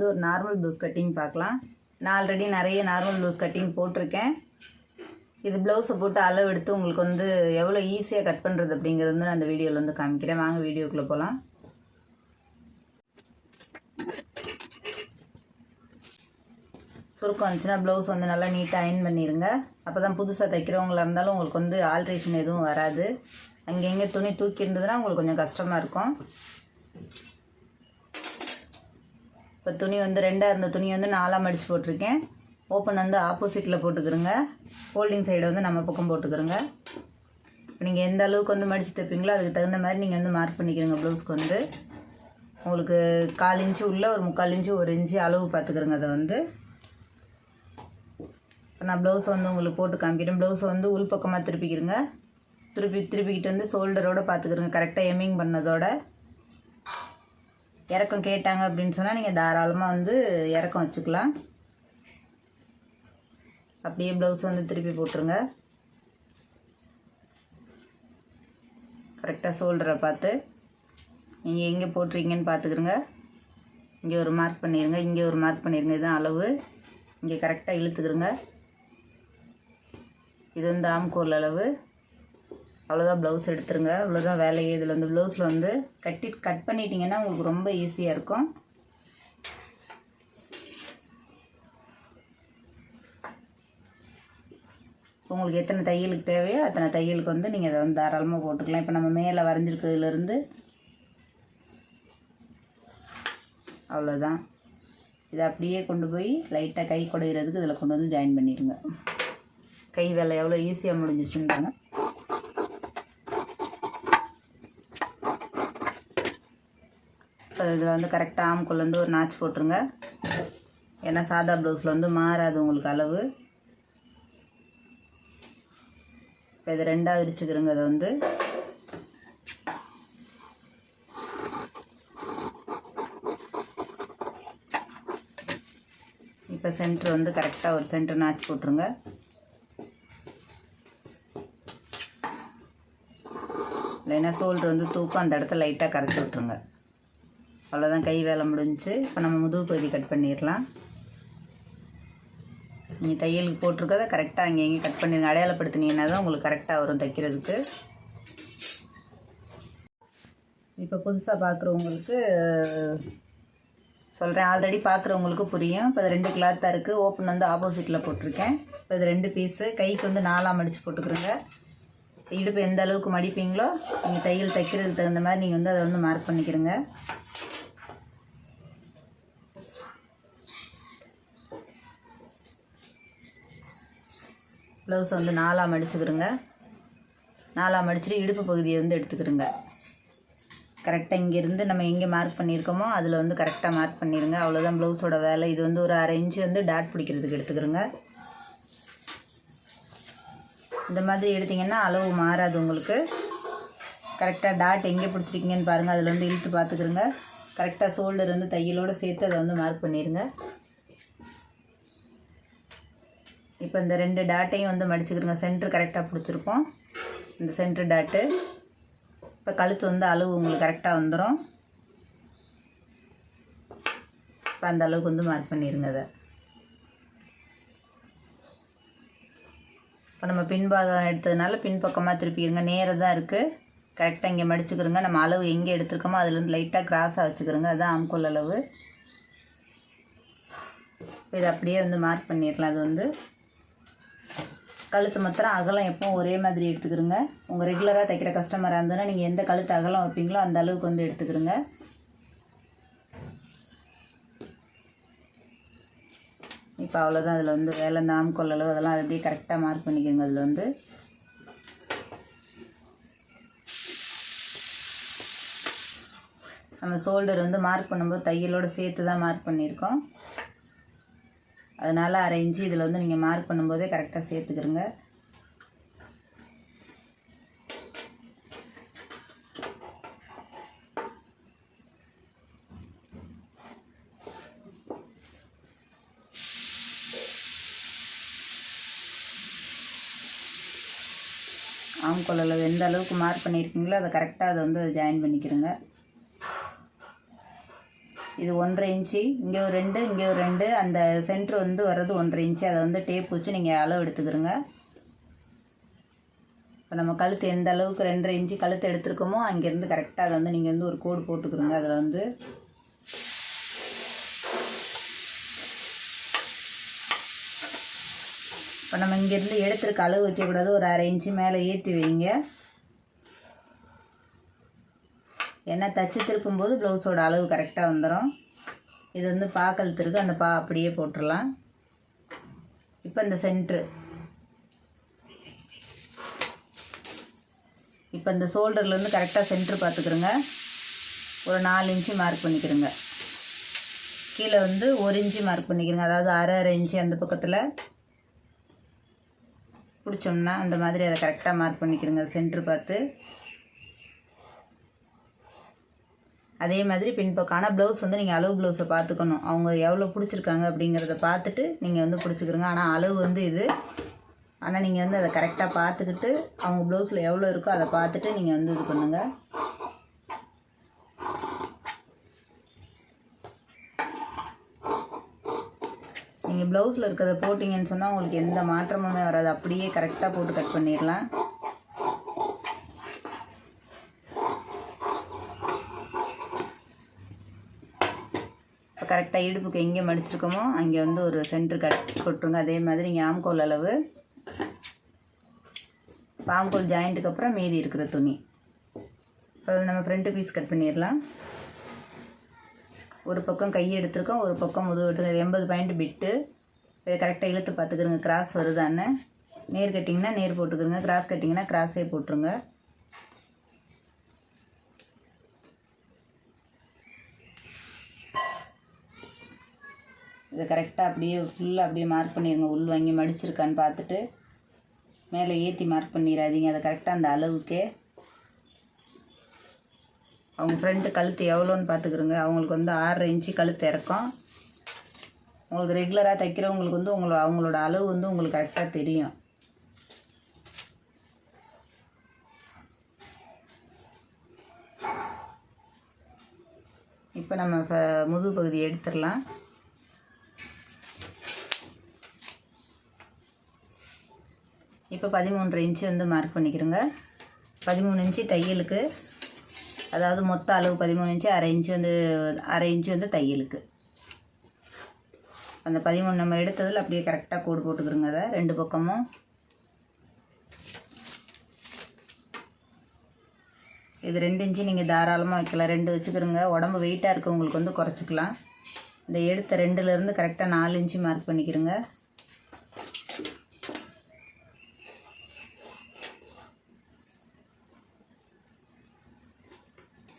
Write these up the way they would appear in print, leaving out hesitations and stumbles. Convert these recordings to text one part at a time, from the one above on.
வந்து ஒரு normal blouse cutting பார்க்கலாம். நான் ஆல்ரெடி நிறைய நார்மல் ப்ளவுஸ் கட்டிங் போட்டிருக்கேன். இது ப்ளவுஸை போட்டு அளவு எடுத்து உங்களுக்கு வந்து எவ்வளோ ஈஸியாக கட் பண்ணுறது அப்படிங்கிறது வந்து நான் அந்த வீடியோவில் வந்து காமிக்கிறேன். வாங்க வீடியோக்குள்ளே போகலாம். சுருக்கம் வந்துச்சுன்னா ப்ளவுஸ் வந்து நல்லா நீட்டாக அயன் பண்ணிடுங்க. அப்போ தான் புதுசாக தைக்கிறவங்களா இருந்தாலும் உங்களுக்கு வந்து ஆல்ட்ரேஷன் எதுவும் வராது. அங்கங்கே துணி தூக்கி இருந்ததுன்னா உங்களுக்கு கொஞ்சம் கஷ்டமாக இருக்கும். இப்போ துணி வந்து 2ஆக இருந்த துணி வந்து 4ஆக மடித்து போட்டிருக்கேன். ஓப்பன் வந்து ஆப்போசிட்டில் போட்டுக்கிறோங்க. ஃபோல்டிங் சைடை வந்து நம்ம பக்கம் போட்டுக்கிறோங்க. இப்போ நீங்கள் எந்த அளவுக்கு வந்து மடித்து தைப்பீங்களோ அதுக்கு தகுந்த மாதிரி நீங்கள் வந்து மார்க் பண்ணிக்கிறீங்க. ப்ளவுஸ்க்கு வந்து உங்களுக்கு 1/4 இன்ச்சு உள்ள ஒரு 3/4 இன்ச்சு 1 இன்ச்சு அளவு பார்த்துக்கிறோங்க. அதை வந்து இப்போ நான் ப்ளவுஸை வந்து உங்களுக்கு போட்டு காமிக்கிறேன். ப்ளவுஸை வந்து உள் பக்கமாக திருப்பிக்கிறேங்க. திருப்பிக்கிட்டு வந்து ஷோல்டரோடு பார்த்துக்கிறோங்க. கரெக்டாக எம்மிங் பண்ணதோட இறக்கம் கேட்டாங்க அப்படின்னு சொன்னால் நீங்கள் தாராளமாக வந்து இறக்கம் வச்சுக்கலாம். அப்படியே ப்ளவுஸ் வந்து திருப்பி போட்டுருங்க. கரெக்டாக ஷோல்டரை பார்த்து நீங்கள் எங்கே போட்டிருக்கீங்கன்னு பார்த்துக்கிறங்க. இங்கே ஒரு மார்க் பண்ணிடுங்க, இங்கே ஒரு மார்க் பண்ணிடுங்க. இதுதான் அளவு. இங்கே கரெக்டாக இழுத்துக்கிறங்க. இது வந்து ஆம்கோல் அளவு. அவ்வளோதான், ப்ளவுஸ் எடுத்துருங்க. அவ்வளோதான் வேலையே. இதில் வந்து ப்ளவுஸில் வந்து கட் பண்ணிட்டீங்கன்னா உங்களுக்கு ரொம்ப ஈஸியாக இருக்கும். உங்களுக்கு எத்தனை தையலுக்கு தேவையோ அத்தனை தையலுக்கு வந்து நீங்கள் அதை வந்து தாராளமாக போட்டுக்கலாம். இப்போ நம்ம மேலே வரைஞ்சிருக்கிறதுலேருந்து அவ்வளோதான். இதை அப்படியே கொண்டு போய் லைட்டாக கை குடையிறதுக்கு இதில் கொண்டு வந்து ஜாயின் பண்ணிடுங்க. கை வேலை எவ்வளோ ஈஸியாக முடிஞ்சிச்சுன்றாங்க. இப்போ இதில் வந்து கரெக்டாக ஆம்குள்ள வந்து ஒரு நாச் போட்டுருங்க. ஏன்னா சாதா ப்ளவுஸில் வந்து மாறாது உங்களுக்கு அளவு. இப்போ இது 2ஆக விரிச்சுக்கிறோங்க. அதை வந்து இப்போ சென்டர் வந்து கரெக்டாக ஒரு சென்டர் நாச் போட்டுருங்க. இல்லைன்னா ஷோல்டர் வந்து தூக்கம் அந்த இடத்த லைட்டாக கரைச்சி விட்ருங்க. அவ்வளோதான், கை வேலை முடிஞ்சிச்சு. இப்போ நம்ம முதுகு பகுதி கட் பண்ணிடலாம். நீங்கள் தையலுக்கு போட்டிருக்கதை கரெக்டாக அங்கே எங்கேயும் கட் பண்ணிடுங்க. அடையாளப்படுத்தினீங்கன்னா தான் உங்களுக்கு கரெக்டாக வரும் தைக்கிறதுக்கு. இப்போ புதுசாக பார்க்குறவங்களுக்கு சொல்கிறேன், ஆல்ரெடி பார்க்குறவங்களுக்கு புரியும். இப்போ இது 2 கிளாத்தாக இருக்குது. ஓப்பன் வந்து ஆப்போசிட்டில் போட்டிருக்கேன். இப்போ இது 2 பீஸு. கைக்கு வந்து 4ஆக மடித்து போட்டுக்கிறோங்க. இடுப்பு எந்த அளவுக்கு மடிப்பீங்களோ நீங்கள் தையல் தைக்கிறதுக்கு தகுந்த மாதிரி நீங்கள் வந்து அதை வந்து மார்க் பண்ணிக்கிறங்க. ப்ளவுஸை வந்து 4ஆக மடிச்சுக்கிறோங்க. 4ஆக மடிச்சுட்டு இடுப்பு பகுதியை வந்து எடுத்துக்கிறோங்க. கரெக்டாக இங்கேருந்து நம்ம எங்கே மார்க் பண்ணியிருக்கோமோ அதில் வந்து கரெக்டாக மார்க் பண்ணிடுங்க. அவ்வளோதான் ப்ளவுஸோட வேலை. இது வந்து ஒரு 1/2 இன்ச்சு வந்து டாட் பிடிக்கிறதுக்கு எடுத்துக்கிறோங்க. இந்த மாதிரி எடுத்திங்கன்னா அளவு மாறாது உங்களுக்கு. கரெக்டாக டாட் எங்கே பிடிச்சிருக்கீங்கன்னு பாருங்கள். அதில் வந்து இழுத்து பார்த்துக்கிறோங்க. கரெக்டாக ஷோல்டர் வந்து தையலோடு சேர்த்து அதை வந்து மார்க் பண்ணிடுங்க. இப்போ இந்த 2 டாட்டையும் வந்து மடிச்சுக்கிறோங்க. சென்ட்ரு கரெக்டாக பிடிச்சிருப்போம். இந்த சென்ட்ரு டாட்டு. இப்போ கழுத்து வந்து அளவு உங்களுக்கு கரெக்டாக வந்துடும். இப்போ அந்த அளவுக்கு வந்து மார்க் பண்ணிடுங்க. அதை இப்போ நம்ம பின்பாகம் எடுத்ததுனால பின்பக்கமாக திருப்பிடுங்க. நேராக தான் இருக்குது. கரெக்டாக இங்கே மடிச்சுக்கிறோங்க. நம்ம அளவு எங்கே எடுத்துருக்கோமோ அதுலேருந்து லைட்டாக கிராஸாக வச்சுக்கிறோங்க. அதுதான் ஆம்கோல் அளவு. இதை அப்படியே வந்து மார்க் பண்ணிடலாம். அது வந்து கழுத்து மாத்திரம் அகலம் எப்பவும் ஒரே மாதிரி எடுத்துக்கிறோங்க. உங்கள் ரெகுலராக தைக்கிற கஸ்டமராக இருந்ததுன்னா நீங்கள் எந்த கழுத்து அகலம் வைப்பீங்களோ அந்த அளவுக்கு வந்து எடுத்துக்கிறோங்க. இப்போ அவ்வளோதான். அதில் வந்து வேலை இந்த ஆம்கோல் அளவு அதெல்லாம் அது அப்படியே கரெக்டாக மார்க் பண்ணிக்கிறோங்க. அதில் வந்து நம்ம ஷோல்டர் வந்து மார்க் பண்ணும்போது தையலோடு சேர்த்து தான் மார்க் பண்ணியிருக்கோம். அதனால் 1/2 இன்ச்சு இதில் வந்து நீங்கள் மார்க் பண்ணும்போதே கரெக்டாக சேர்த்துக்கிறோங்க. ஆம்கோல் அளவு எந்த அளவுக்கு மார்க் பண்ணியிருக்கீங்களோ அதை கரெக்டாக அதை வந்து ஜாயின் பண்ணிக்கிறோங்க. இது 1.5 இன்ச்சு, இங்கே ஒரு 2, இங்கே ஒரு 2, அந்த சென்ட்ரு வந்து வர்றது 1.5 இன்ச்சு. அதை வந்து டேப் வச்சு நீங்கள் அளவு எடுத்துக்கிறங்க. இப்போ நம்ம கழுத்து எந்த அளவுக்கு 2.5 இன்ச்சு கழுத்து எடுத்துருக்கோமோ அங்கேருந்து கரெக்டாக அதை வந்து நீங்கள் வந்து ஒரு கோடு போட்டுக்கிறோங்க. அதில் வந்து இப்போ நம்ம இங்கேருந்து எடுத்துருக்க அளவு வைக்கக்கூடாது, ஒரு 1/2 இன்ச்சு மேலே ஏற்றி வைங்க. ஏன்னா தச்சு திருப்பும்போது ப்ளவுஸோட அளவு கரெக்டாக வந்துடும். இது வந்து பா கழுத்து இருக்குது, அந்த பா அப்படியே போட்டுடலாம். இப்போ இந்த சென்ட்ரு, இப்போ இந்த ஷோல்டர்லேருந்து கரெக்டாக சென்ட்ரு பார்த்துக்கிறோங்க. ஒரு 4 இன்ச்சு மார்க் பண்ணிக்கிறோங்க. கீழே வந்து 1 இன்ச்சு மார்க் பண்ணிக்கிறோங்க. அதாவது 1/2 இன்ச்சு அந்த பக்கத்தில் பிடிச்சோம்னா அந்த மாதிரி அதை கரெக்டாக மார்க் பண்ணிக்கிறோங்க சென்ட்ரு பார்த்து. அதே மாதிரி பின்பக்கம். ஆனால் ப்ளவுஸ் வந்து நீங்கள் அளவு ப்ளவுஸை பார்த்துக்கணும். அவங்க எவ்வளோ பிடிச்சிருக்காங்க அப்படிங்கிறத பார்த்துட்டு நீங்கள் வந்து பிடிச்சிக்கிறங்க. ஆனால் அளவு வந்து இது. ஆனால் நீங்கள் வந்து அதை கரெக்டாக பார்த்துக்கிட்டு அவங்க ப்ளவுஸில் எவ்வளோ இருக்கோ அதை பார்த்துட்டு நீங்கள் வந்து இது பண்ணுங்கள். நீங்கள் ப்ளவுஸில் இருக்கிறத போட்டிங்கன்னு சொன்னால் உங்களுக்கு எந்த மாற்றமுமே வராது. அப்படியே கரெக்டாக போட்டு கட் பண்ணிடலாம். இப்போ கரெக்டாக இடுப்புக்கு எங்கே மடிச்சிருக்கோமோ அங்கே வந்து ஒரு சென்ட்ரு கட் போட்டுருங்க. அதே மாதிரி இங்கே ஆம்கோல் அளவு, ஆம்கோல் ஜாயிண்ட்டுக்கு அப்புறம் மீதி இருக்கிற துணி. இப்போ நம்ம ஃப்ரண்ட்டு பீஸ் கட் பண்ணிடலாம். ஒரு பக்கம் கை எடுத்துருக்கோம், ஒரு பக்கம் முதுகு எடுத்துருக்கோம். 80 பாயிண்ட் பிட்டு. இதை கரெக்டாக இழுத்து பார்த்துக்கிறோங்க கிராஸ் வருதான்னு. நேர் கட்டிங்கன்னா நேர் போட்டுக்கிறோங்க, கிராஸ் கட்டிங்கன்னா கிராஸே போட்டுருங்க. இதை கரெக்டாக அப்படியே ஃபுல்லாக அப்படியே மார்க் பண்ணிடுங்க. உள் வாங்கி மடிச்சிருக்கான்னு பார்த்துட்டு மேலே ஏற்றி மார்க் பண்ணிடாதீங்க. அதை கரெக்டாக அந்த அளவுக்கே அவங்க ஃப்ரண்ட்டு கழுத்து எவ்வளோன்னு பார்த்துக்குறோங்க. அவங்களுக்கு வந்து 6.5 இன்ச்சு கழுத்து இறக்கும். உங்களுக்கு ரெகுலராக தைக்கிறவங்களுக்கு வந்து அவங்களோட அளவு வந்து உங்களுக்கு கரெக்டாக தெரியும். இப்போ நம்ம முதுகு பகுதி எடுத்துடலாம். இப்போ 13.5 இன்ச்சு வந்து மார்க் பண்ணிக்கிறோங்க. 13 இன்ச்சு தையலுக்கு, அதாவது மொத்த அளவு 13 இன்ச்சு, 1/2 இன்ச்சு வந்து தையலுக்கு. அந்த 13 நம்ம எடுத்ததில் அப்படியே கரெக்டாக கோடு போட்டுக்கிறோங்க. அதை 2 பக்கமும். இது 2 இன்ச்சு நீங்கள் தாராளமாக வைக்கலாம். 2 வச்சுக்கிறோங்க. உடம்பு வெயிட்டாக இருக்கவங்களுக்கு வந்து குறைச்சிக்கலாம். இந்த எடுத்த 2லேருந்து கரெக்டாக 4 இன்ச்சு மார்க் பண்ணிக்கிறோங்க.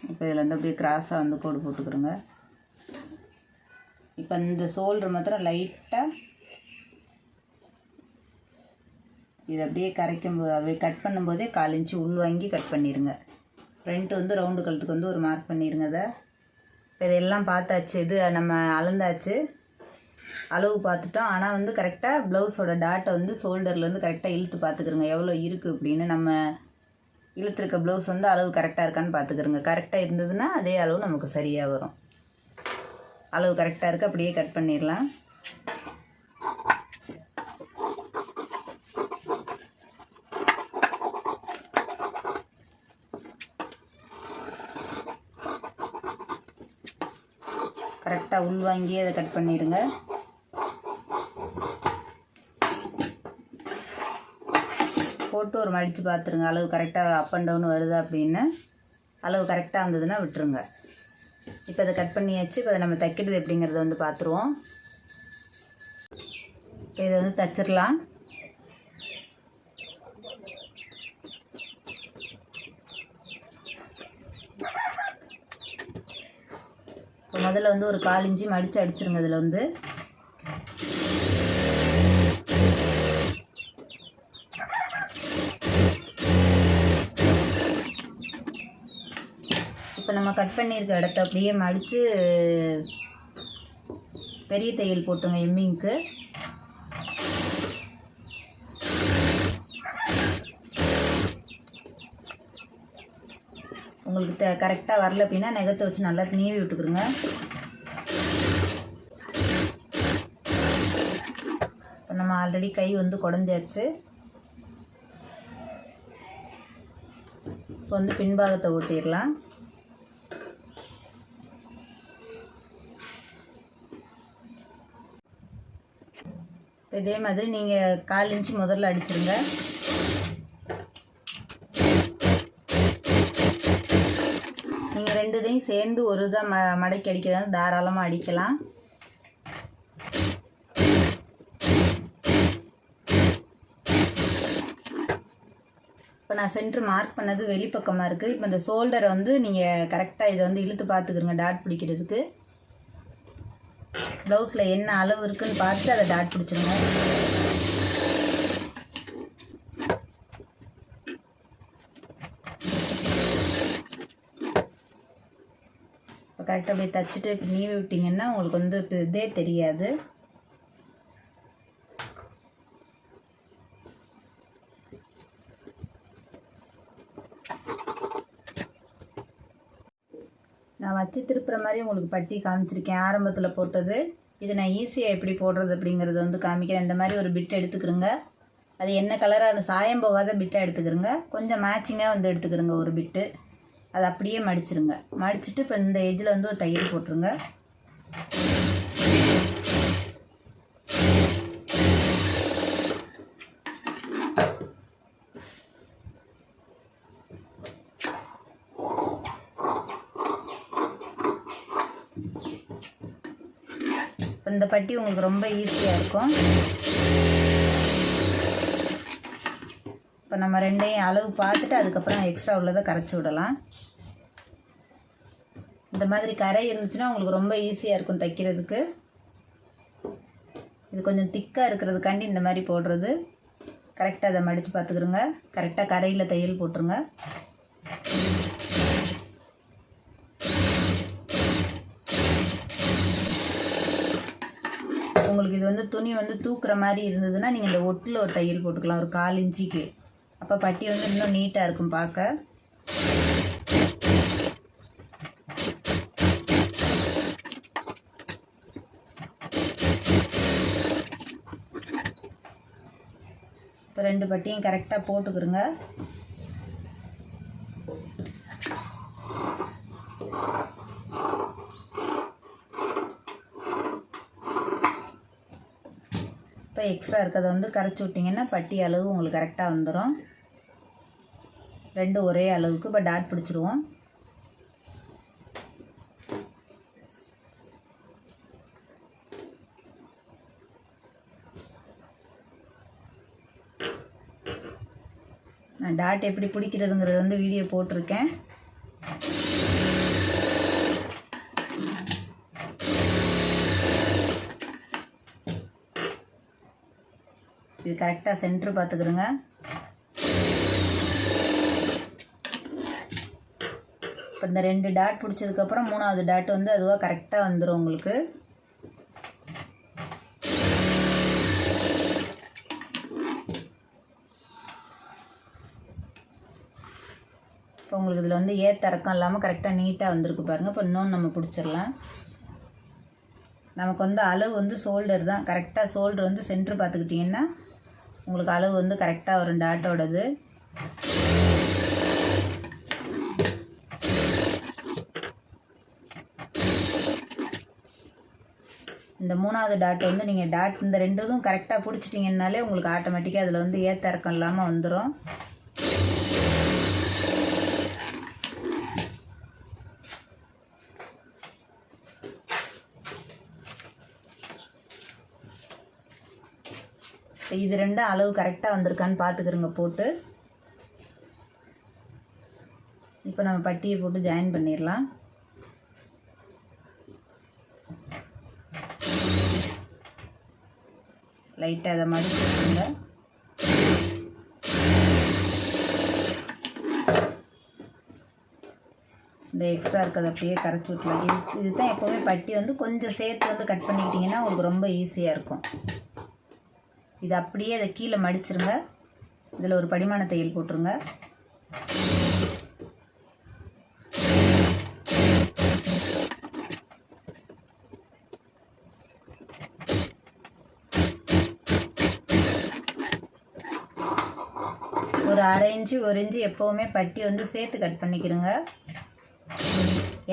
இப்போ இதில் வந்து அப்படியே கிராஸாக வந்து கோடு போட்டுக்கிறோங்க. இப்போ இந்த ஷோல்டர் மாத்திரம் லைட்டாக இது அப்படியே அப்படியே கட் பண்ணும்போதே 1/4 இன்ச்சு உள் வாங்கி கட் பண்ணிடுங்க. ஃப்ரண்ட்டு வந்து ரவுண்டு கழுத்துக்கு வந்து ஒரு மார்க் பண்ணிடுங்க. அதை இப்போ இதெல்லாம் பார்த்தாச்சு. இது நம்ம அளந்தாச்சு, அளவு பார்த்துட்டோம். ஆனால் வந்து கரெக்டாக ப்ளவுஸோட டாட்டை வந்து ஷோல்டர்லேருந்து கரெக்டாக இழுத்து பார்த்துக்கிறோங்க எவ்வளோ இருக்குது அப்படின்னு. நம்ம இழுத்துருக்க ப்ளவுஸ் வந்து அளவு கரெக்டாக இருக்கான்னு பார்த்துக்கிறோங்க. கரெக்டாக இருந்ததுன்னா அதே அளவு நமக்கு சரியாக வரும். அளவு கரெக்டாக இருக்குது, அப்படியே கட் பண்ணிடலாம். கரெக்டாக உள்வாங்கி அதை கட் பண்ணிடுங்க. போட்டு ஒரு மடித்து பார்த்துருங்க. அளவு கரெக்டாக அப் அண்ட் டவுன் வருது அப்படின்னு. அளவு கரெக்டாக வந்ததுன்னா விட்டுருங்க. இப்போ அதை கட் பண்ணியாச்சு. இப்போ அதை நம்ம தைக்கிறது எப்படிங்கிறத வந்து பார்த்துருவோம். இப்போ இதை வந்து தைச்சிடலாம். இப்போ முதல்ல வந்து ஒரு 1/4 இன்ச்சு மடித்து அடிச்சிருங்க. இதில் வந்து இப்போ நம்ம கட் பண்ணியிருக்க இடத்த அப்படியே மடித்து பெரிய தையல் போட்டுருங்க எம்மிங்க்கு. உங்களுக்கு கரெக்டாக வரல அப்படின்னா நெகத்தை வச்சு நல்லா நீவி விட்டுக்குருங்க. நம்ம ஆல்ரெடி கை வந்து குடஞ்சாச்சு. இப்போ வந்து பின்பாகத்தை ஓட்டிடலாம். இதே மாதிரி நீங்கள் 1/4 இன்ச்சு முதல்ல அடிச்சிருங்க. நீங்கள் 2 இதையும் சேர்ந்து ஒரு இதாக மடக்கி அடிக்கிறது தாராளமாக அடிக்கலாம். இப்போ நான் சென்டர் மார்க் பண்ணது வெளிப்பக்கமாக இருக்குது. இப்போ இந்த ஷோல்டரை வந்து நீங்கள் கரெக்டாக இதை வந்து இழுத்து பார்த்துக்குறங்க டாட் பிடிக்கிறதுக்கு. ப்ளவுஸில் என்ன அளவு இருக்குதுன்னு பார்த்துட்டு அதை டாட் பிடிச்சிருங்க. இப்போ கரெக்டாக அப்படியே தைச்சிட்டு நீவி விட்டிங்கன்னா உங்களுக்கு வந்து இதே தெரியாது. நான் வச்சு திருப்புற மாதிரி உங்களுக்கு பட்டி காமிச்சிருக்கேன் ஆரம்பத்தில் போட்டது. இது நான் ஈஸியாக எப்படி போடுறது அப்படிங்கிறத வந்து காமிக்கிறேன். இந்த மாதிரி ஒரு பிட் எடுத்துக்கிறோங்க. அது என்ன கலராக அந்த சாயம் போகாத பிட்டாக எடுத்துக்கிறோங்க. கொஞ்சம் மேட்சிங்காக வந்து எடுத்துக்கிறோங்க ஒரு பிட்டு. அதை அப்படியே மடிச்சிருங்க. மடிச்சுட்டு இப்போ இந்த எஜ்ஜில் வந்து ஒரு தையல் போட்டுருங்க. இந்த பட்டி உங்களுக்கு ரொம்ப ஈஸியாக இருக்கும். இப்போ நம்ம ரெண்டையும் அளவு பார்த்துட்டு அதுக்கப்புறம் எக்ஸ்ட்ரா உள்ளதை கரைச்சி விடலாம். இந்த மாதிரி கரை இருந்துச்சுன்னா உங்களுக்கு ரொம்ப ஈஸியாக இருக்கும் தைக்கிறதுக்கு. இது கொஞ்சம் திக்காக இருக்கிறதுக்காண்டி இந்த மாதிரி போடுறது. கரெக்டாக அதை மடித்து பார்த்துக்கிறோங்க. கரெக்டாக கரையில் தையல் போட்டுருங்க. உங்களுக்கு இது வந்து துணி வந்து தூக்குற மாதிரி இருந்ததுன்னா நீங்கள் இந்த ஒட்டில் ஒரு தையல் போட்டுக்கலாம் ஒரு 1/4 இன்ச்சுக்கு. அப்போ பட்டி வந்து இன்னும் நீட்டாக இருக்கும் பார்க்க. இப்போ 2 பட்டியும் கரெக்டாக போட்டுக்கிறோங்க. இப்போ எக்ஸ்ட்ரா இருக்கிறத வந்து கரைச்சி விட்டிங்கன்னா பட்டி அளவு உங்களுக்கு கரெக்டாக வந்துடும். 2 ஒரே அளவுக்கு இப்போ டாட் பிடிச்சிருவோம். நான் டாட் எப்படி பிடிக்கிறதுங்கிறது வந்து வீடியோ போட்டிருக்கேன். இது கரெக்டாக சென்டர் பார்த்துக்கிறோங்க. இப்போ இந்த 2 டாட் பிடிச்சதுக்கப்புறம் 3ஆவது டாட் வந்து அதுவாக கரெக்டாக வந்துடும் உங்களுக்கு. இப்போ உங்களுக்கு இதில் வந்து ஏத்தறக்கம் இல்லாமல் கரெக்டாக நீட்டாக வந்திருக்கு பாருங்கள். இப்போ இன்னொன்று நம்ம பிடிச்சிடலாம். நமக்கு வந்து அளவு வந்து ஷோல்டர் தான். கரெக்டாக ஷோல்டர் வந்து சென்டர் பார்த்துக்கிட்டிங்கன்னா உங்களுக்கு அளவு வந்து கரெக்டாக வரும் டாட்டோடது. இந்த 3ஆவது டாட் வந்து நீங்கள் டாட் இந்த 2ம் கரெக்டாக பிடிச்சிட்டிங்கன்னாலே உங்களுக்கு ஆட்டோமேட்டிக்காக அதில் வந்து ஏத்தறக்கம் இல்லாமல் வந்துடும். இது 2 அளவு கரெக்டாக வந்திருக்கான்னு பார்த்துக்கிறோங்க போட்டு. இப்போ நம்ம பட்டியை போட்டு ஜாயின் பண்ணிடலாம். லைட்டாக அதை மடிச்சுங்க. இந்த எக்ஸ்ட்ரா இருக்கிறத அப்படியே கரைச்சி விட்டுலாம். இது தான் எப்போவுமே பட்டி வந்து கொஞ்சம் சேர்த்து வந்து கட் பண்ணிக்கிட்டிங்கன்னா உங்களுக்கு ரொம்ப ஈஸியாக இருக்கும். இது அப்படியே அதை கீழே மடிச்சிருங்க. இதில் ஒரு படிமான தையல் போட்டுருங்க. ஒரு 1/2 இன்ச்சு 1 இன்ச்சு எப்போவுமே பட்டி வந்து சேர்த்து கட் பண்ணிக்கிறோங்க.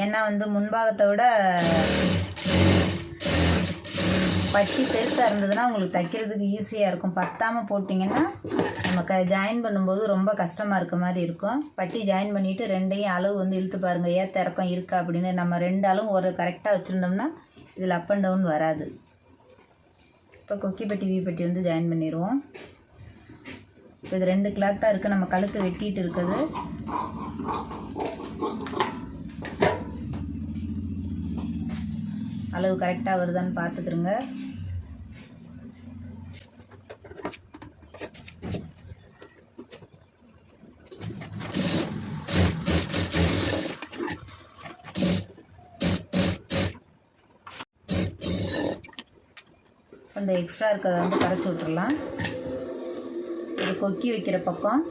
ஏன்னா வந்து முன்பாகத்தை விட பட்டி பெருசாக இருந்ததுன்னா உங்களுக்கு தைக்கிறதுக்கு ஈஸியாக இருக்கும். பத்தாமல் போட்டிங்கன்னா நம்ம ஜாயின் பண்ணும்போது ரொம்ப கஷ்டமாக இருக்க மாதிரி இருக்கும். பட்டி ஜாயின் பண்ணிவிட்டு ரெண்டையும் அளவு வந்து இழுத்து பாருங்கள், ஏற்ற இறக்கம் இருக்கா அப்படின்னு. நம்ம 2 அளவும் ஒரு கரெக்டாக வச்சுருந்தோம்னா இதில் அப் அண்ட் டவுன் வராது. இப்போ கொக்கி பட்டி வி பட்டி வந்து ஜாயின் பண்ணிடுவோம். இப்போ இது 2 கிளாத்தாக இருக்குது, நம்ம கழுத்து வெட்டிட்டு இருக்குது. அளவு கரெக்டாக வருதான்னு பார்த்துக்குறோங்க. அந்த எக்ஸ்ட்ரா இருக்கிறத வந்து கரைச்சி விட்டுறலாம். இது கொக்கி வைக்கிற பக்கம்,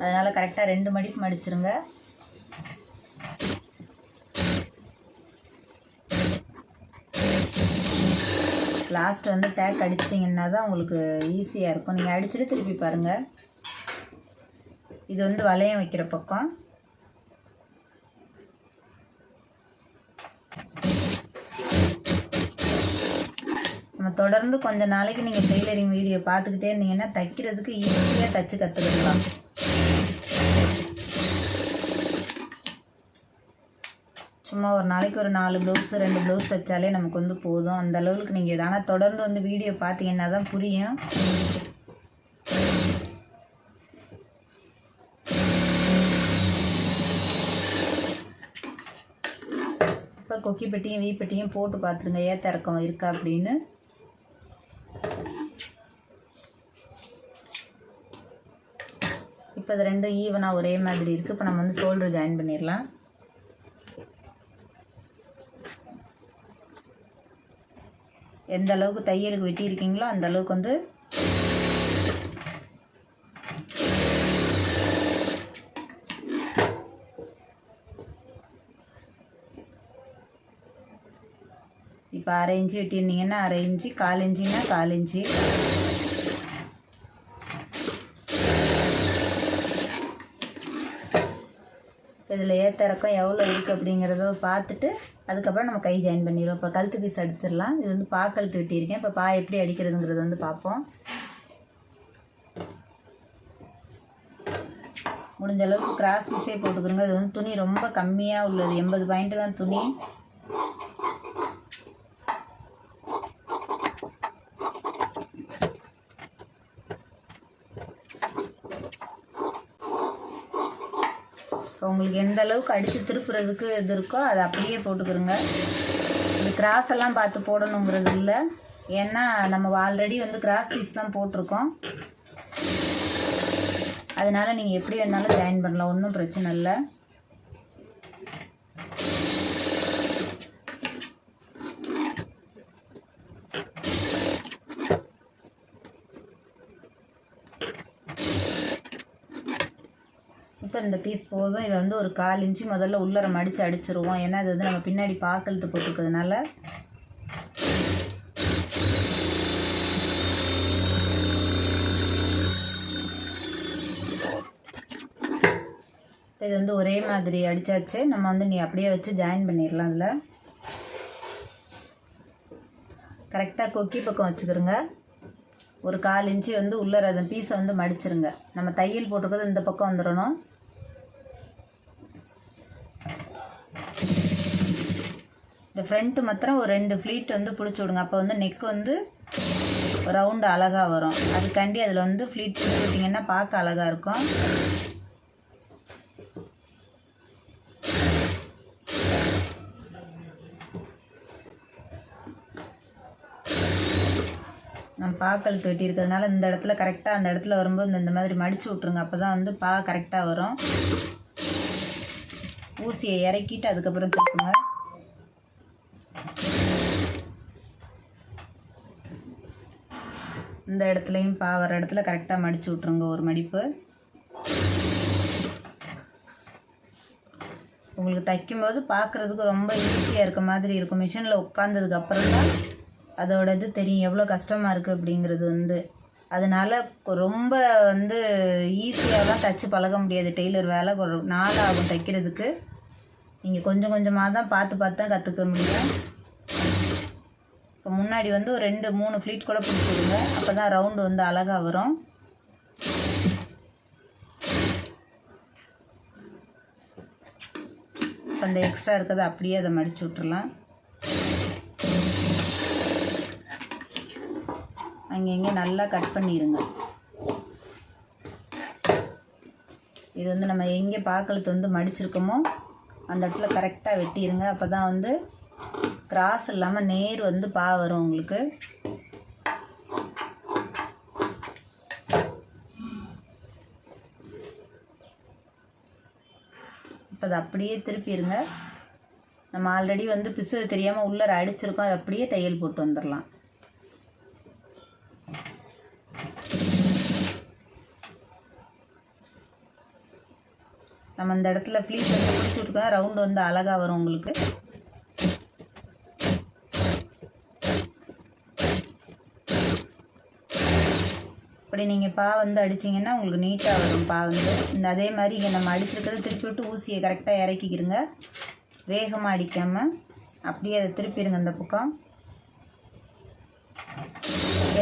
அதனால் கரெக்டாக 2 மடிப்பு மடிச்சிருங்க. லாஸ்ட் வந்து டேக் அடிச்சிட்டிங்கன்னா தான் உங்களுக்கு ஈஸியாக இருக்கும். நீங்கள் அடிச்சுட்டு திருப்பி பாருங்கள். இது வந்து வளையம் வைக்கிற பக்கம். நம்ம தொடர்ந்து கொஞ்ச நாளைக்கு நீங்கள் டெய்லரிங் வீடியோ பார்த்துக்கிட்டே இருந்தீங்கன்னா தைக்கிறதுக்கு ஈஸியாக தைச்சி கற்றுக்கலாம். சும்மா ஒரு நாளைக்கு ஒரு 4 ப்ளவுஸ் 2 ப்ளவுஸ் தைச்சாலே நமக்கு வந்து போதும். அந்த அளவுக்கு நீங்கள் இது ஆனால் தொடர்ந்து வந்து வீடியோ பார்த்தீங்கன்னா தான் புரியும். இப்போ கொக்கி பெட்டியும் வீ பெட்டியும் போட்டு பார்த்துருங்க, ஏற்ற இறக்கம் இருக்கா அப்படின்னு. இப்போ இது 2 ஈவனாக ஒரே மாதிரி இருக்குது. இப்போ நம்ம வந்து ஷோல்டர் ஜாயின் பண்ணிடலாம். எந்த அளவுக்கு தையலுக்கு வெட்டியிருக்கீங்களோ அந்த அளவுக்கு வந்து இப்போ 1/2 இன்ச்சு வெட்டியிருந்தீங்கன்னா 1/2 இன்ச்சு, 1/4 இன்ச்சுன்னா 1/4 இன்ச்சு. இதில் ஏற்ற இறக்கம் எவ்வளோ இருக்குது அப்படிங்கிறத பார்த்துட்டு அதுக்கப்புறம் நம்ம கை ஜாயின் பண்ணிடுவோம். இப்போ கழுத்து பீஸ் அடிச்சிடலாம். இது வந்து கழுத்து வெட்டியிருக்கேன். இப்போ எப்படி அடிக்கிறதுங்கிறது வந்து பார்ப்போம். முடிஞ்ச அளவுக்கு கிராஸ் பீஸே போட்டுக்கிறோங்க. இது வந்து துணி ரொம்ப கம்மியாக உள்ளது, 80 பாயிண்ட் தான் துணி. உங்களுக்கு எந்த அளவுக்கு அடித்து திருப்புறதுக்கு இது இருக்கோ அதை அப்படியே போட்டுக்கிறோங்க. இது கிராஸ் எல்லாம் பார்த்து போடணுங்கிறது இல்லை, ஏன்னா நம்ம ஆல்ரெடி வந்து கிராஸ் பீஸ் தான் போட்டிருக்கோம். அதனால் நீங்கள் எப்படி வேணாலும் ஜாயின் பண்ணலாம், ஒன்றும் பிரச்சனை இல்லை. இப்போ இந்த பீஸ் போதும். இதை வந்து ஒரு 1/4 இன்ச்சு முதல்ல உள்ளர மடித்து அடிச்சிருவோம். ஏன்னா இது வந்து நம்ம பின்னாடி பாக்கழுத்து போட்டுக்கிறதுனால. இது வந்து ஒரே மாதிரி அடித்தாச்சு. நம்ம வந்து நீ அப்படியே வச்சு ஜாயின் பண்ணிடலாம். அதில் கரெக்டாக கொக்கி பக்கம் வச்சுக்கிறோங்க. ஒரு 1/4 இன்ச்சு வந்து உள்ளர அந்த பீஸை வந்து மடிச்சிருங்க. நம்ம தையல் போட்டுக்கிறது இந்த பக்கம் வந்துடணும். இந்த ஃப்ரண்ட்டு மாத்திரம் ஒரு 2 ஃப்ளீட் வந்து பிடிச்சி விடுங்க. அப்போ வந்து நெக் வந்து ரவுண்டு அழகாக வரும். அதுக்காண்டி அதில் வந்து ஃப்ளீட் பிடிச்சி விட்டிங்கன்னா பார்க்க அழகாக இருக்கும். நம்ம பாக்கழுத்து வெட்டி இருக்கிறதுனால இந்த இடத்துல கரெக்டாக அந்த இடத்துல வரும்போது இந்த மாதிரி மடித்து விட்ருங்க. அப்போ தான் வந்து கரெக்டாக வரும். ஊசியை இறக்கிட்டு அதுக்கப்புறம் திருப்புங்க. இந்த இடத்துலையும் வர இடத்துல கரெக்டாக மடித்து விட்ருங்க ஒரு மடிப்பு. உங்களுக்கு தைக்கும்போது பார்க்குறதுக்கு ரொம்ப ஈஸியாக இருக்க மாதிரி இருக்கும். மிஷினில் உட்காந்ததுக்கு அப்புறம் தான் அதோட இது தெரியும் எவ்வளோ கஷ்டமாக இருக்குது அப்படிங்கிறது வந்து. அதனால் ரொம்ப வந்து ஈஸியாக நாளெல்லாம் தைச்சி பழக முடியாது. டெய்லர் வேலை ஒரு நாள் ஆகும் தைக்கிறதுக்கு. நீங்கள் கொஞ்சம் கொஞ்சமாக தான் பார்த்து தான் கற்றுக்க முடியும். இப்போ முன்னாடி வந்து ஒரு 2-3 ஃப்ளீட் கூட பிடிச்சிடுங்க. அப்போ தான் ரவுண்டு வந்து அழகாக வரும். இப்போ அந்த எக்ஸ்ட்ரா இருக்கிறத அப்படியே அதை மடித்து விட்டுறலாம். அங்கே நல்லா கட் பண்ணிடுங்க. இது வந்து நம்ம எங்கே பாக்கழுத்து வந்து மடிச்சிருக்கோமோ அந்த இடத்துல கரெக்டாக வெட்டிடுங்க. அப்போ தான் வந்து கிராஸ் இல்லாமல் நேர் வந்து வரும் உங்களுக்கு. இப்போ அதை அப்படியே திருப்பிடுங்க. நம்ம ஆல்ரெடி வந்து பிசு தெரியாமல் உள்ளர அடிச்சிருக்கோம். அதை அப்படியே தையல் போட்டு வந்துடலாம். நம்ம இந்த இடத்துல ப்ளீட் வந்து பிடிச்சி விட்டுக்கோ. ரவுண்டு வந்து அழகாக வரும் உங்களுக்கு. இப்படி நீங்கள் வந்து அடிச்சிங்கன்னா உங்களுக்கு நீட்டாக வரும் வந்து. இந்த அதே மாதிரி இங்கே நம்ம அடிச்சிருக்கிறத திருப்பி விட்டு ஊசியை கரெக்டாக இறக்கிக்கிறங்க. வேகமாக அடிக்காமல் அப்படியே அதை திருப்பிடுங்க. இந்த பக்கம்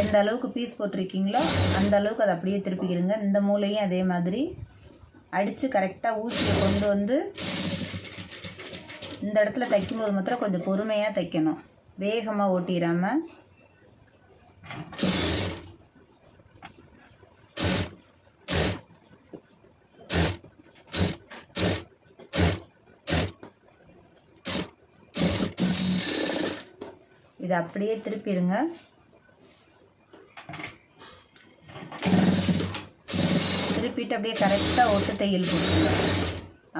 எந்த அளவுக்கு பீஸ் போட்டிருக்கீங்களோ அந்த அளவுக்கு அதை அப்படியே திருப்பிக்கிறங்க. இந்த மூலையும் அதே மாதிரி அடித்து கரெக்டாக ஊசியை கொண்டு வந்து இந்த இடத்துல தைக்கும்போது மாத்திரம் கொஞ்சம் பொறுமையாக தைக்கணும். வேகமாக ஓட்டிடாமல். இதை அப்படியே திருப்பிடுங்க. திருப்பிட்டு அப்படியே கரெக்டாக ஒட்டு தையல் போட்டுருங்க.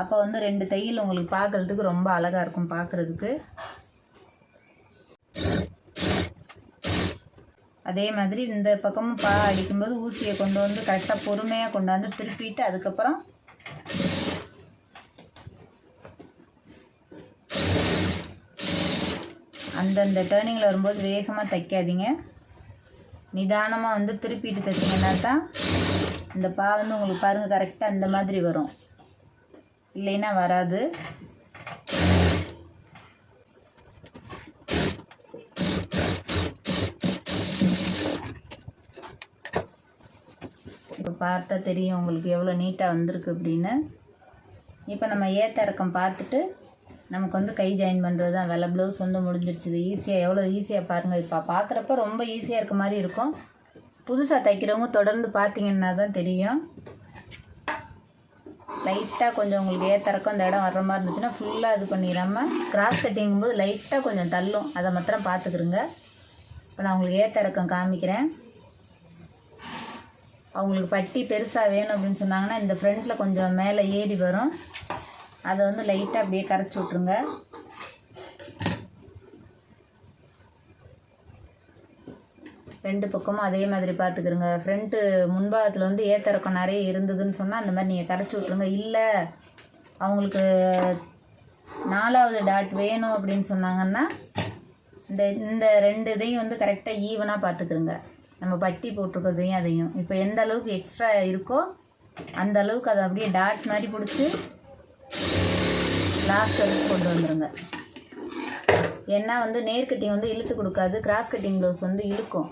அப்போ வந்து 2 தையல் உங்களுக்கு பார்க்குறதுக்கு ரொம்ப அழகாக இருக்கும் பார்க்குறதுக்கு. அதே மாதிரி இந்த பக்கமும் அடிக்கும்போது ஊசியை கொண்டு வந்து கரெக்டாக பொறுமையாக கொண்டாந்து திருப்பிட்டு அதுக்கப்புறம் அந்தந்த டேர்னிங்கில் வரும்போது வேகமாக தைக்காதீங்க. நிதானமாக வந்து திருப்பிட்டு தைச்சிங்கன்னா தான் இந்த வந்து உங்களுக்கு பாருங்கள் கரெக்டாக இந்த மாதிரி வரும். இல்லைன்னா வராது. இப்போ பார்த்தா தெரியும் உங்களுக்கு எவ்வளோ நீட்டாக வந்திருக்கு அப்படின்னு. இப்போ நம்ம ஏற்ற இறக்கம் பார்த்துட்டு நமக்கு வந்து கை ஜாயின் பண்ணுறது தான் வேலை. ப்ளவுஸ் வந்து முடிஞ்சிருச்சுது. ஈஸியாக எவ்வளோ ஈஸியாக பாருங்கள். இப்போ பார்க்குறப்ப ரொம்ப ஈஸியாக இருக்க மாதிரி இருக்கும். புதுசாக தைக்கிறவங்க தொடர்ந்து பார்த்தீங்கன்னா தான் தெரியும். லைட்டாக கொஞ்சம் உங்களுக்கு ஏத்தறக்கம் இந்த இடம் வர்ற மாதிரி இருந்துச்சுன்னா ஃபுல்லாக இது பண்ணிடாமல் கிராஸ் கட்டிங்கும் போது லைட்டாக கொஞ்சம் தள்ளும். அதை மாத்திரம் பார்த்துக்குருங்க. இப்போ நான் உங்களுக்கு ஏத்தறக்கம் காமிக்கிறேன். அவங்களுக்கு பட்டி பெருசாக வேணும் அப்படின்னு சொன்னாங்கன்னா இந்த ஃப்ரண்ட்டில் கொஞ்சம் மேலே ஏறி வரும். அதை வந்து லைட்டாக அப்படியே கரைச்சி விட்ருங்க. ரெண்டு பக்கமும் அதே மாதிரி பார்த்துக்குருங்க. ஃப்ரண்ட்டு முன்பாகத்தில் வந்து ஏத்தறக்கம் நிறைய இருந்ததுன்னு சொன்னால் அந்த மாதிரி நீங்கள் கரைச்சி விட்ருங்க. இல்லை அவங்களுக்கு 4வது டாட் வேணும் அப்படின்னு சொன்னாங்கன்னா இந்த 2 இதையும் வந்து கரெக்டாக ஈவனாக பார்த்துக்குருங்க. நம்ம பட்டி போட்டிருக்கிறதையும் அதையும் இப்போ எந்த அளவுக்கு எக்ஸ்ட்ரா இருக்கோ அந்த அளவுக்கு அதை அப்படியே டாட் மாதிரி பிடிச்சி லாஸ்ட் வரைக்கும் கொண்டு வந்துடுங்க. ஏன்னா வந்து நேர் கட்டிங் வந்து இழுத்து கொடுக்காது. கிராஸ் கட்டிங் ப்ளவுஸ் வந்து இழுக்கும்.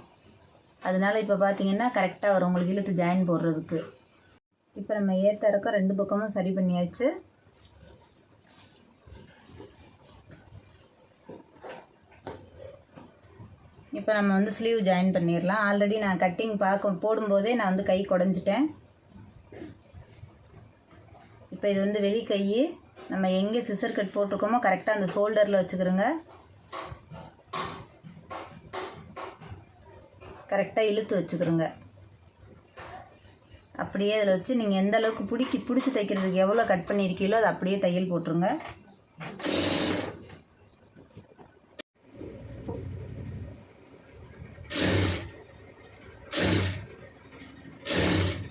அதனால் இப்போ பார்த்தீங்கன்னா கரெக்டாக வரும் உங்களுக்கு இழுத்து ஜாயின் போடுறதுக்கு. இப்போ நம்ம ஏத்தறக்கம் 2 பக்கமும் சரி பண்ணியாச்சு. இப்போ நம்ம வந்து ஸ்லீவ் ஜாயின் பண்ணிடலாம். ஆல்ரெடி நான் கட்டிங் போடும்போதே நான் வந்து கை குடஞ்சிட்டேன். இப்போ இது வந்து வெளி கை. நம்ம எங்கே சிசர் கட் போட்டிருக்கோமோ கரெக்டாக அந்த ஷோல்டரில் வச்சுக்கிறோங்க. கரெக்டாக இழுத்து வச்சுக்கிறோங்க. அப்படியே அதில் வச்சு நீங்கள் எந்த அளவுக்கு பிடிச்சி தைக்கிறதுக்கு எவ்வளோ கட் பண்ணியிருக்கீங்களோ அதை அப்படியே தையல் போட்டுருங்க.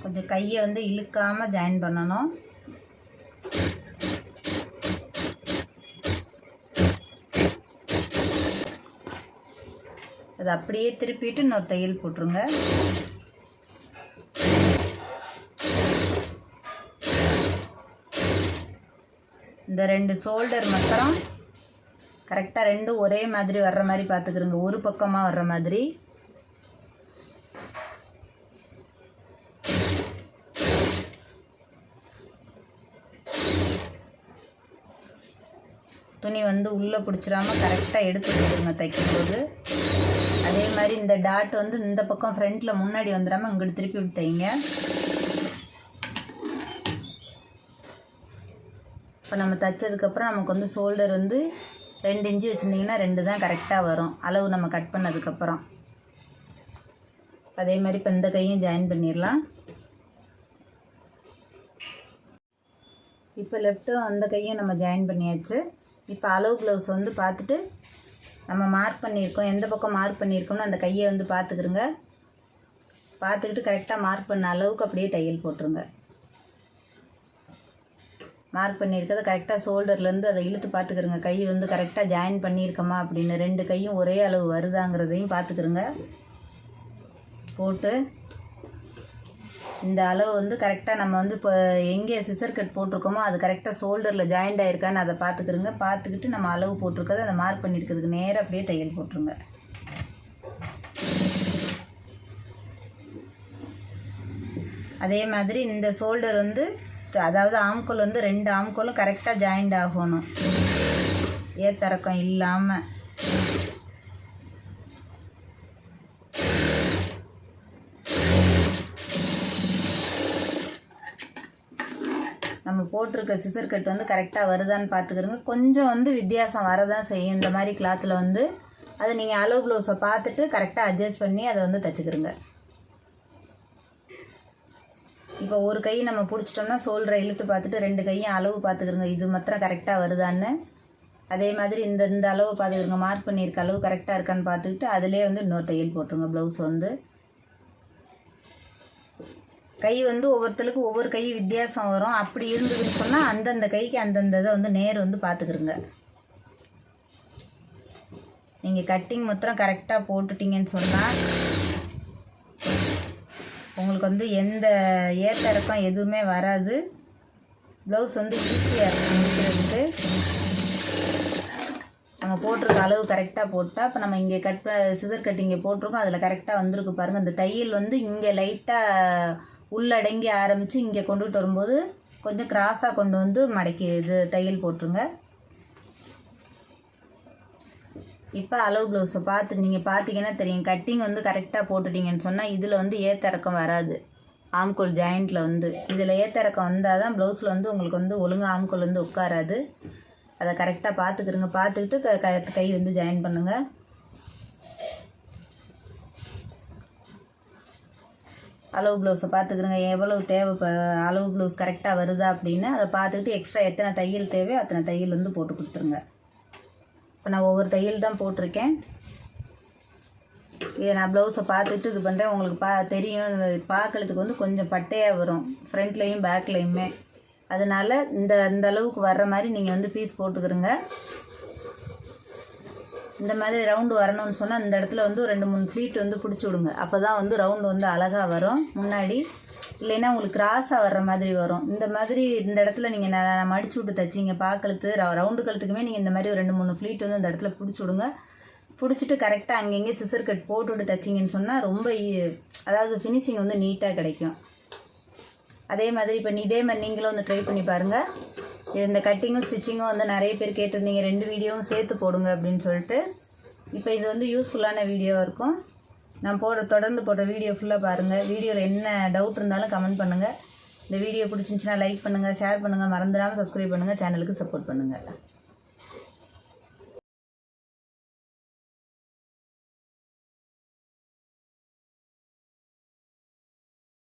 கொஞ்சம் கையை வந்து இழுக்காமல் ஜாயின் பண்ணணும். அதை அப்படியே திருப்பிட்டு இன்னொரு தையல் போட்டுருங்க. இந்த 2 ஷோல்டர் மாத்திரம் கரெக்டாக ரெண்டும் ஒரே மாதிரி வர்ற மாதிரி பார்த்துக்கிறோங்க, ஒரு பக்கமாக வர்ற மாதிரி. துணி வந்து உள்ளே பிடிச்சிடாமல் கரெக்டாக எடுத்து கொடுங்க தைக்கும்போது. அதே மாதிரி இந்த டாட் வந்து இந்த பக்கம் ஃப்ரண்ட்டில் முன்னாடி வந்துடாமல் இங்கிட்டு திருப்பி விட்டு தைங்க. இப்போ நம்ம தைச்சதுக்கப்புறம் நமக்கு வந்து ஷோல்டர் வந்து 2 இன்ச்சு வச்சுருந்திங்கன்னா 2 தான் கரெக்டாக வரும் அளவு நம்ம கட் பண்ணதுக்கப்புறம். அதே மாதிரி இப்போ இந்த கையும் ஜாயின் பண்ணிடலாம். இப்போ லெஃப்ட்டும் அந்த கையும் நம்ம ஜாயின் பண்ணியாச்சு. இப்போ அளவு ப்ளவுஸ் வந்து பார்த்துட்டு நம்ம மார்க் பண்ணியிருக்கோம், எந்த பக்கம் மார்க் பண்ணியிருக்கோம்னு அந்த கையை வந்து பார்த்துக்குருங்க. பார்த்துக்கிட்டு கரெக்டாக மார்க் பண்ண அளவுக்கு அப்படியே தையல் போட்டுருங்க. மார்க் பண்ணியிருக்கிறது கரெக்டாக ஷோல்டர்லேருந்து அதை இழுத்து பார்த்துக்குருங்க. கை வந்து கரெக்டாக ஜாயின் பண்ணியிருக்கோமா அப்படின்னு 2 கையும் ஒரே அளவு வருதாங்கிறதையும் பார்த்துக்குருங்க. போட்டு இந்த அளவு வந்து கரெக்டாக நம்ம வந்து இப்போ எங்கே சிசர் கட் போட்டிருக்கோமோ அது கரெக்டாக ஷோல்டரில் ஜாயிண்ட் ஆகிருக்கான்னு அதை பார்த்துக்குருங்க. பார்த்துக்கிட்டு நம்ம அளவு போட்டிருக்கதை அதை மார்க் பண்ணியிருக்கிறதுக்கு நேராக அப்படியே தையல் போட்டுருங்க. அதே மாதிரி இந்த ஷோல்டர் வந்து அதாவது ஆம்கோல் வந்து 2 ஆம்கோலும் கரெக்டாக ஜாயிண்ட் ஆகணும், ஏத்தரக்கம் இல்லாமல். நம்ம போட்டிருக்க சிசர் கட் வந்து கரெக்டாக வருதான்னு பார்த்துக்கிறோங்க. கொஞ்சம் வந்து வித்தியாசம் வரதான் செய்யும் இந்த மாதிரி கிளாத்தில் வந்து. அதை நீங்கள் அளவு ப்ளவுஸை பார்த்துட்டு கரெக்டாக அட்ஜஸ்ட் பண்ணி அதை வந்து தைச்சிக்கிறோங்க. இப்போ ஒரு கை நம்ம பிடிச்சிட்டோம்னா ஷோல்டரை இழுத்து பார்த்துட்டு 2 கையும் அளவு பார்த்துக்கிறோங்க, இது மாத்திரம் கரெக்டாக வருதான்னு. அதே மாதிரி இந்த அளவு பார்த்துக்கிறோங்க, மார்க் பண்ணியிருக்க அளவு கரெக்டாக இருக்கான்னு பார்த்துக்கிட்டு அதிலே வந்து இன்னொரு தையல் போட்டுருங்க. ப்ளவுஸ் வந்து கை வந்து ஒவ்வொருத்தருக்கு ஒவ்வொரு கை வித்தியாசம் வரும். அப்படி இருந்ததுன்னு சொன்னால் அந்தந்த கைக்கு அந்தந்த இதை வந்து நேர் வந்து பார்த்துக்கிறோங்க. நீங்கள் கட்டிங் மாத்திரம் கரெக்டாக போட்டுட்டிங்கன்னு சொன்னால் உங்களுக்கு வந்து எந்த ஏத்தரக்கம் எதுவுமே வராது. ப்ளவுஸ் வந்து ஈஸியாக இருக்கும் முடிக்கிறதுக்கு. நம்ம போட்டிருக்க அளவு கரெக்டாக போட்டால் இப்போ நம்ம இங்கே சிசர் கட் இங்கே போட்டிருக்கோம், அதில் கரெக்டாக வந்திருக்கு பாருங்கள். இந்த தையல் வந்து இங்கே லைட்டாக உள்ளடங்கி ஆரம்பித்து இங்கே கொண்டுகிட்டு வரும்போது கொஞ்சம் கிராஸாக கொண்டு வந்து மடக்கி இது தையல் போட்டுருங்க. இப்போ அளவு ப்ளவுஸை பார்த்து நீங்கள் பார்த்தீங்கன்னா தெரியும், கட்டிங் வந்து கரெக்டாக போட்டுட்டிங்கன்னு சொன்னால் இதில் வந்து ஏத்தரக்கம் வராது. ஆம்கோல் ஜாயிண்ட்டில் வந்து இதில் ஏத்தரக்கம் வந்தால் தான் ப்ளவுஸில் வந்து உங்களுக்கு வந்து ஒழுங்காக ஆம்கோல் வந்து உட்காராது. அதை கரெக்டாக பார்த்துக்கிறங்க. பார்த்துக்கிட்டு கை வந்து ஜாயின் பண்ணுங்கள். அளவு ப்ளவுஸை பார்த்துக்கிறங்க, எவ்வளவு தேவை அளவு ப்ளவுஸ் கரெக்டாக வருதா அப்படின்னு அதை பார்த்துக்கிட்டு எக்ஸ்ட்ரா எத்தனை தையல் தேவையோ அத்தனை தையல் வந்து போட்டு கொடுத்துருங்க. இப்போ நான் ஒவ்வொரு தையல் தான் போட்டிருக்கேன். இதை நான் ப்ளவுஸை பார்த்துட்டு இது பண்ணுறேன். உங்களுக்கு தெரியும், பார்க்கறதுக்கு வந்து கொஞ்சம் பட்டையாக வரும் ஃப்ரண்ட்லேயும் பேக்லேயுமே. அதனால் இந்த அளவுக்கு வர்ற மாதிரி நீங்கள் வந்து பீஸ் போட்டுக்கிறங்க. இந்த மாதிரி ரவுண்டு வரணும்னு சொன்னால் இந்த இடத்துல வந்து 2-3 ஃப்ளீட் வந்து பிடிச்சி விடுங்க. அப்போ தான் வந்து ரவுண்டு வந்து அழகாக வரும் முன்னாடி. இல்லைன்னா உங்களுக்கு கிராஸாக வர்ற மாதிரி வரும். இந்த மாதிரி இந்த இடத்துல நீங்கள் நான் மடிச்சு விட்டு தைச்சிங்க பார்க்கழுத்து ரவுண்டு கழுத்துக்குமே நீங்கள் இந்த மாதிரி ஒரு 2-3 ஃப்ளீட் வந்து அந்த இடத்துல பிடிச்சி விடுங்க. பிடிச்சிட்டு கரெக்டாக அங்கங்கே சிசர் கட் போட்டுவிட்டு தைச்சிங்கன்னு சொன்னால் ரொம்ப அதாவது ஃபினிஷிங் வந்து நீட்டாக கிடைக்கும். அதே மாதிரி இப்போ இதே மாதிரி நீங்களும் வந்து ட்ரை பண்ணி பாருங்கள். இந்த கட்டிங்கும் ஸ்டிச்சிங்கும் வந்து நிறைய பேர் கேட்டிருந்தீங்க, 2 வீடியோவும் சேர்த்து போடுங்க அப்படின்னு சொல்லிட்டு. இப்போ இது வந்து யூஸ்ஃபுல்லான வீடியோவாக இருக்கும். நான் தொடர்ந்து போடுற வீடியோ ஃபுல்லாக பாருங்கள். வீடியோவில் என்ன டவுட் இருந்தாலும் கமெண்ட் பண்ணுங்கள். இந்த வீடியோ பிடிச்சிருந்துச்சின்னா லைக் பண்ணுங்கள், ஷேர் பண்ணுங்கள், மறந்துடாமல் சப்ஸ்கிரைப் பண்ணுங்கள், சேனலுக்கு சப்போர்ட் பண்ணுங்கள்.